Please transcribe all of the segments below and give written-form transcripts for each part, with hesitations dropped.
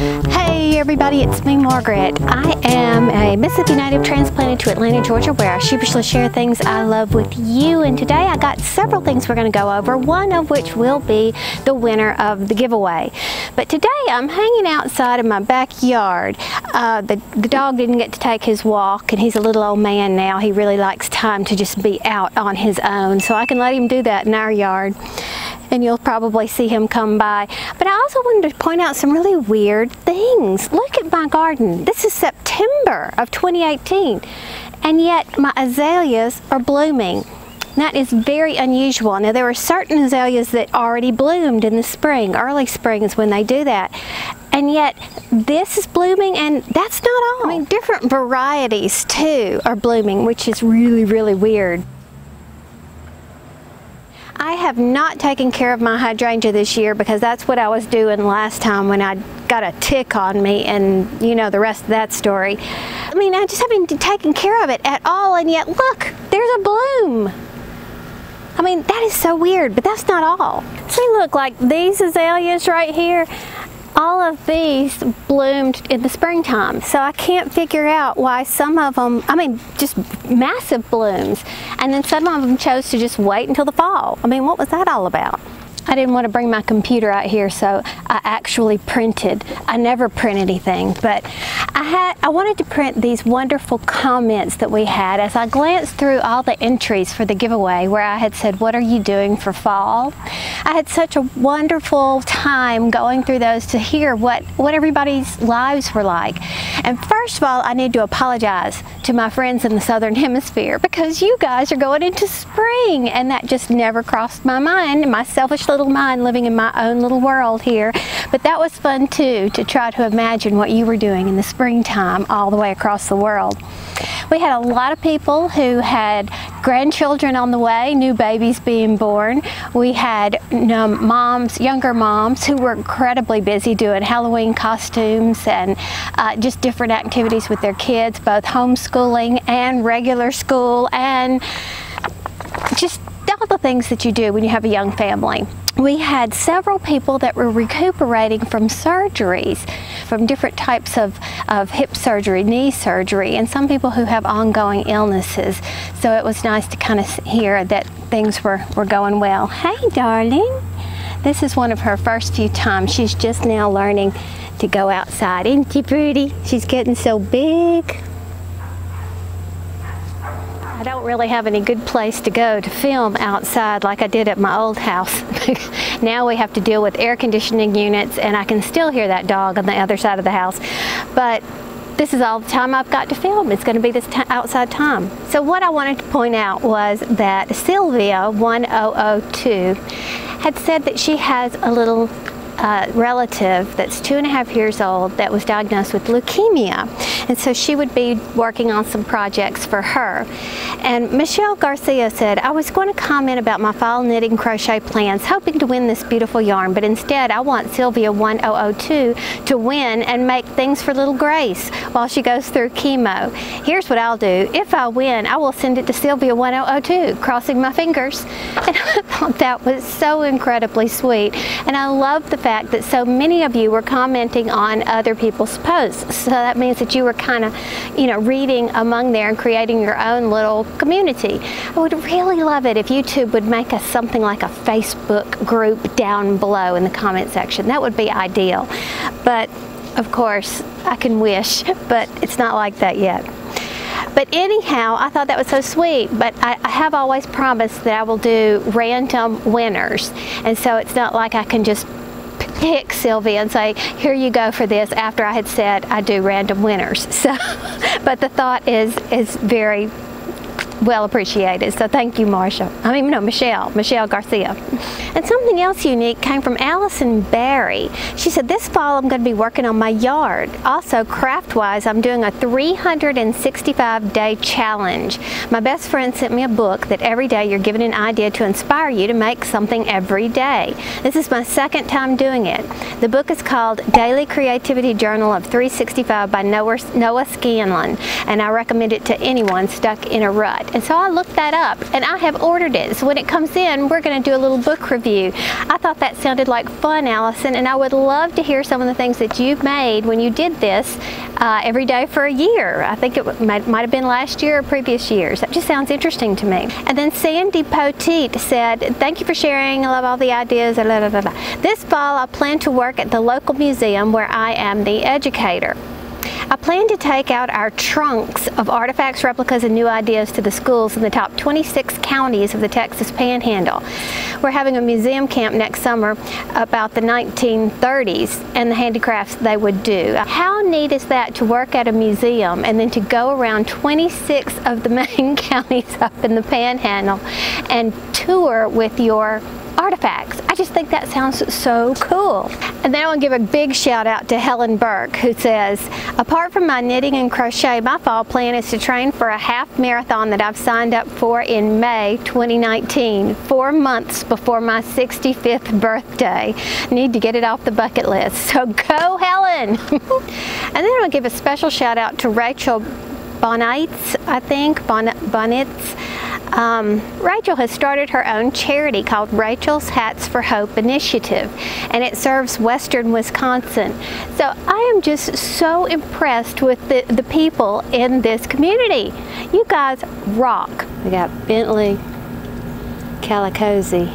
Hey everybody, it's me, Margaret. I am a Mississippi native transplanted to Atlanta, Georgia, where I sheepishly share things I love with you. And today I got several things we're going to go over, one of which will be the winner of the giveaway. But today I'm hanging outside in my backyard. The dog didn't get to take his walk, and he's a little old man now. He really likes time to just be out on his own, so I can let him do that in our yard. And you'll probably see him come by. But I also wanted to point out some really weird things. Look at my garden. This is September of 2018, and yet my azaleas are blooming. That is very unusual. Now, there are certain azaleas that already bloomed in the spring. Early spring is when they do that. And yet this is blooming, and that's not all. I mean, different varieties too are blooming, which is really, really weird. I have not taken care of my hydrangea this year because that's what I was doing last time when I got a tick on me, and you know the rest of that story. I mean, I just haven't taken care of it at all, and yet look, there's a bloom. I mean, that is so weird, but that's not all. See, look, like these azaleas right here, all of these bloomed in the springtime, so I can't figure out why some of them, I mean, just massive blooms, and then some of them chose to just wait until the fall. I mean, what was that all about? I didn't want to bring my computer out here, so I actually printed. I never print anything, but I wanted to print these wonderful comments that we had as I glanced through all the entries for the giveaway where I had said, what are you doing for fall? I had such a wonderful time going through those to hear what everybody's lives were like. And first of all, I need to apologize to my friends in the Southern Hemisphere because you guys are going into spring, and that just never crossed my mind, my selfish little mind living in my own little world here. But that was fun too, to try to imagine what you were doing in the springtime all the way across the world. We had a lot of people who had grandchildren on the way, new babies being born. We had moms, younger moms, who were incredibly busy doing Halloween costumes and just different activities with their kids, both homeschooling and regular school, and just all the things that you do when you have a young family. We had several people that were recuperating from surgeries, from different types of hip surgery, knee surgery, and some people who have ongoing illnesses. So it was nice to kind of hear that things were going well. Hey, darling. This is one of her first few times. She's just now learning to go outside. Isn't she pretty? She's getting so big. I don't really have any good place to go to film outside like I did at my old house. Now we have to deal with air conditioning units, and I can still hear that dog on the other side of the house. But this is all the time I've got to film. It's going to be this outside time. So what I wanted to point out was that Sylvia 1002 had said that she has a little relative that's 2.5 years old that was diagnosed with leukemia, and so she would be working on some projects for her. And Michelle Garcia said, I was going to comment about my fall knitting crochet plans, hoping to win this beautiful yarn, but instead I want Sylvia 1002 to win and make things for little Grace while she goes through chemo. Here's what I'll do. If I win, I will send it to Sylvia 1002, crossing my fingers. And I thought that was so incredibly sweet, and I love the fact that so many of you were commenting on other people's posts. So that means that you were kind of, reading among there and creating your own little community. I would really love it if YouTube would make us something like a Facebook group down below in the comment section. That would be ideal. But of course, I can wish, but it's not like that yet. But anyhow, I thought that was so sweet, but I have always promised that I will do random winners, and so it's not like I can just pick Sylvia and say, here you go for this, after I had said I do random winners. So, but the thought is very well appreciated. So thank you, Michelle Garcia. And something else unique came from Allison Barry. She said, this fall I'm going to be working on my yard. Also, craft-wise, I'm doing a 365-day challenge. My best friend sent me a book that every day you're given an idea to inspire you to make something every day. This is my second time doing it. The book is called Daily Creativity Journal of 365 by Noah Scanlon, and I recommend it to anyone stuck in a rut. And so I looked that up and I have ordered it. So when it comes in, we're going to do a little book review. I thought that sounded like fun, Allison, and I would love to hear some of the things that you've made when you did this every day for a year. I think it might have been last year or previous years. That just sounds interesting to me. And then Sandy Poteet said, thank you for sharing. I love all the ideas. This fall, I plan to work at the local museum where I am the educator. I plan to take out our trunks of artifacts, replicas, and new ideas to the schools in the top 26 counties of the Texas Panhandle. We're having a museum camp next summer about the 1930s and the handicrafts they would do. How neat is that to work at a museum and then to go around 26 of the main counties up in the Panhandle and tour with your artifacts? I just think that sounds so cool. And then I want to give a big shout out to Helen Burke, who says, apart from my knitting and crochet, my fall plan is to train for a half marathon that I've signed up for in May 2019, 4 months before my 65th birthday. Need to get it off the bucket list. So go, Helen! And then I want to give a special shout out to Rachel Bonitz, I think, Bonitz. Rachel has started her own charity called Rachel's Hats for Hope Initiative, and it serves western Wisconsin. So I am just so impressed with the people in this community. You guys rock. We got Bentley, Calicozy,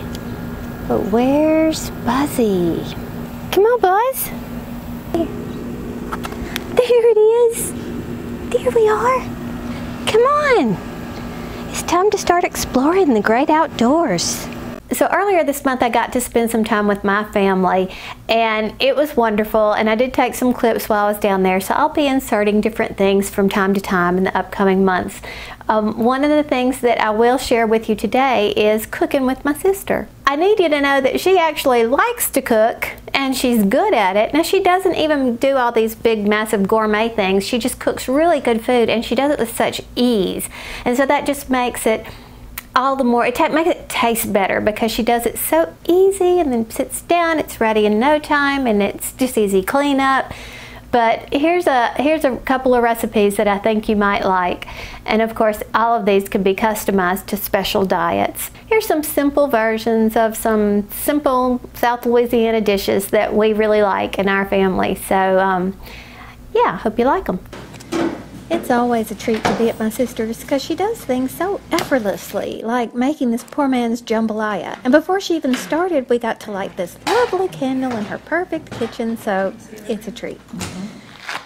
but where's Buzzy? Come on, Buzz. There it is. There we are. Come on. It's time to start exploring the great outdoors. So earlier this month I got to spend some time with my family and it was wonderful, and I did take some clips while I was down there, so I'll be inserting different things from time to time in the upcoming months. One of the things that I will share with you today is cooking with my sister. I need you to know that she actually likes to cook and she's good at it. Now, she doesn't even do all these big massive gourmet things. She just cooks really good food and she does it with such ease, and so that just makes it all the more, makes it taste better because she does it so easy and then sits down, it's ready in no time, and it's just easy cleanup. But here's a couple of recipes that I think you might like. And of course, all of these can be customized to special diets. Here's some simple versions of some simple South Louisiana dishes that we really like in our family. So yeah, hope you like them. It's always a treat to be at my sister's because she does things so effortlessly, like making this poor man's jambalaya. And before she even started, we got to light this lovely candle in her perfect kitchen, so it's a treat.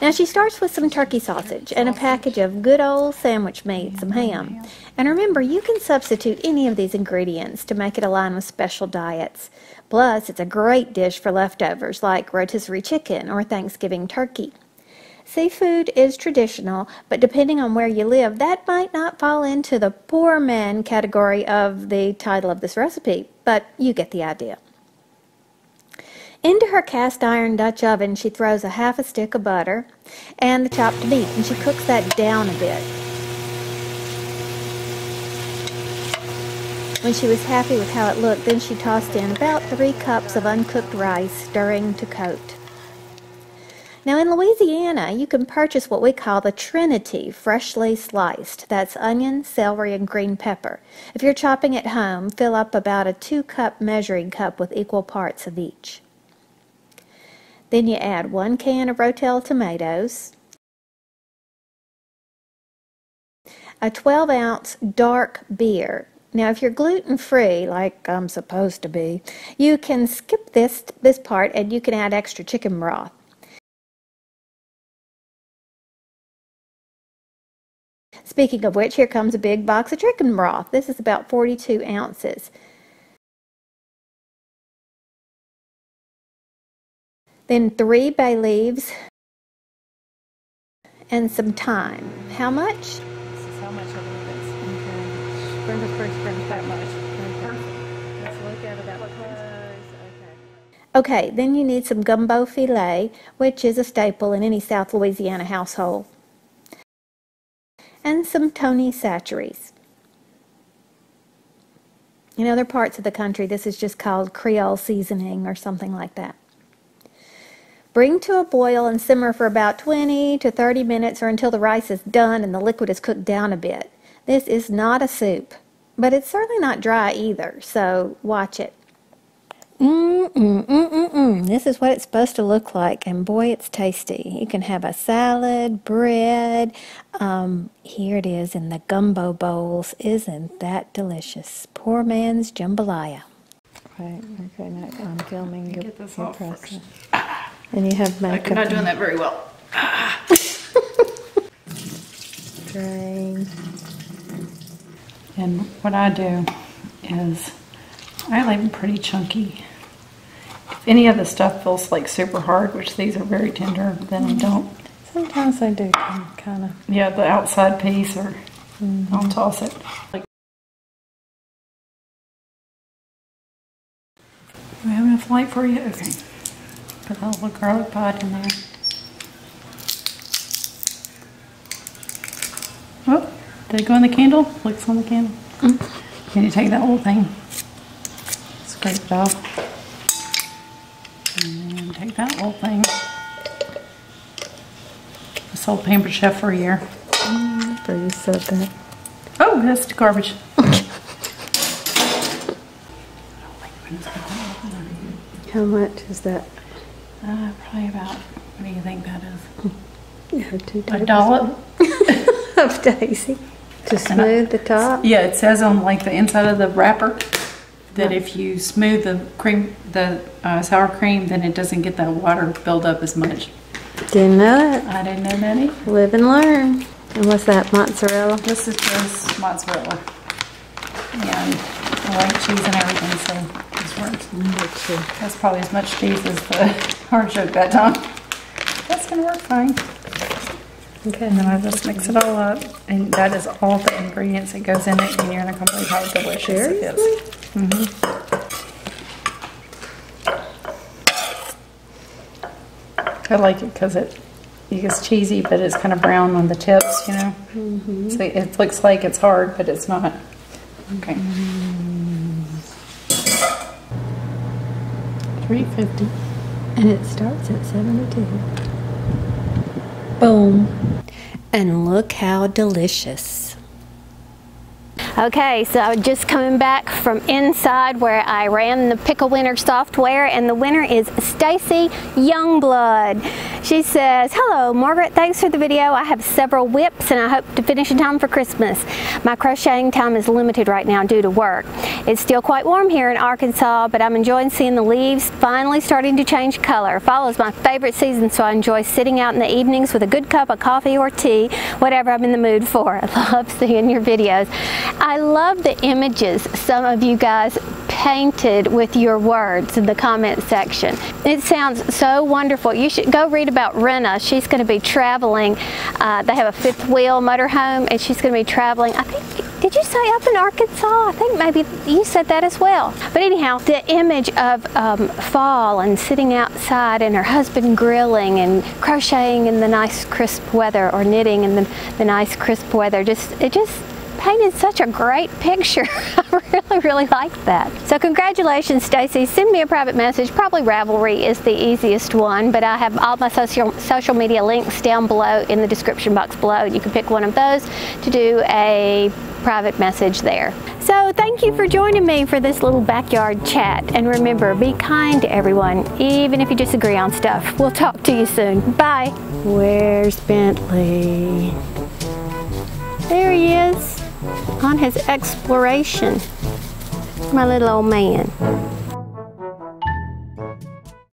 Now she starts with some turkey sausage and a package of good old sandwich meat, some ham. And remember, you can substitute any of these ingredients to make it align with special diets. Plus, it's a great dish for leftovers like rotisserie chicken or Thanksgiving turkey. Seafood is traditional, but depending on where you live, that might not fall into the poor man category of the title of this recipe, but you get the idea. Into her cast iron Dutch oven, she throws a half a stick of butter and the chopped meat, and she cooks that down a bit. When she was happy with how it looked, then she tossed in about 3 cups of uncooked rice, stirring to coat. Now in Louisiana, you can purchase what we call the Trinity freshly sliced. That's onion, celery, and green pepper. If you're chopping at home, fill up about a 2-cup measuring cup with equal parts of each. Then you add 1 can of Rotel tomatoes, a 12-ounce dark beer. Now if you're gluten-free, like I'm supposed to be, you can skip this part and you can add extra chicken broth. Speaking of which, here comes a big box of chicken broth. This is about 42 ounces. Then 3 bay leaves and some thyme. How much? This is how much I believe it is. Okay. Brenda's first Brenda that much. Okay. Let's look at it that close. Okay. Okay, then you need some gumbo filet, which is a staple in any South Louisiana household. And some Tony Chachere's. In other parts of the country, this is just called Creole seasoning or something like that. Bring to a boil and simmer for about 20 to 30 minutes or until the rice is done and the liquid is cooked down a bit. This is not a soup, but it's certainly not dry either, so watch it. This is what it's supposed to look like, and boy, it's tasty. You can have a salad, bread. Here it is in the gumbo bowls. Isn't that delicious? Poor man's jambalaya. Right, okay, now I'm filming your Get this off process. first. And you have makeup. I'm not doing that very well. Drain. And what I do is I leave them pretty chunky. If any of the stuff feels like super hard, which these are very tender, then I don't. Sometimes I do kind of. Yeah, the outside piece, or I'll toss it. Like, do we have enough light for you? Okay. Put a little garlic pot in there. Oh, did it go in the candle? Looks on the candle. Can you take that whole thing? Scrape it off. And then take that whole thing. I sold Pampered Chef for a year. For you said that. Oh, that's the garbage. How much is that? Probably about, what do you think that is? Yeah, 2 A dollop? of Daisy. To smooth the top? Yeah, it says on like the inside of the wrapper that if you smooth the cream, the sour cream, then it doesn't get that water build up as much. Didn't know that. I didn't know that either. Live and learn. And what's that, mozzarella? This is just mozzarella. And I like cheese and everything, so this works. That's probably as much cheese as the artichoke that time. That's gonna work fine. Okay. And then I just mix it all up, and that is all the ingredients that goes in it, and you're gonna believe how delicious it is. I like it because it's cheesy, but it's kind of brown on the tips, you know. So it looks like it's hard, but it's not. Okay. $3.50. And it starts at 72. Boom. And look how delicious. Okay, so I'm just coming back from inside where I ran the Pickle Winner software, and the winner is Stacy Youngblood. She says, "Hello Margaret, thanks for the video. I have several whips and I hope to finish in time for Christmas. My crocheting time is limited right now due to work. It's still quite warm here in Arkansas, but I'm enjoying seeing the leaves finally starting to change color. Fall is my favorite season, so I enjoy sitting out in the evenings with a good cup of coffee or tea, whatever I'm in the mood for. I love seeing your videos. I love the images some of you guys painted with your words in the comment section. It sounds so wonderful. You should go read about Rena. She's going to be traveling. They have a fifth wheel motorhome, and she's going to be traveling, I think, did you say up in Arkansas? I think maybe you said that as well. But anyhow, the image of fall and sitting outside and her husband grilling and crocheting in the nice crisp weather, or knitting in the nice crisp weather, it just painted such a great picture. I really like that. So congratulations, Stacy. Send me a private message. Probably Ravelry is the easiest one, but I have all my social media links down below in the description box below. You can pick one of those to do a private message there. So thank you for joining me for this little backyard chat. And remember, be kind to everyone, even if you disagree on stuff. We'll talk to you soon. Bye. Where's Bentley? There he is, on his exploration. My little old man.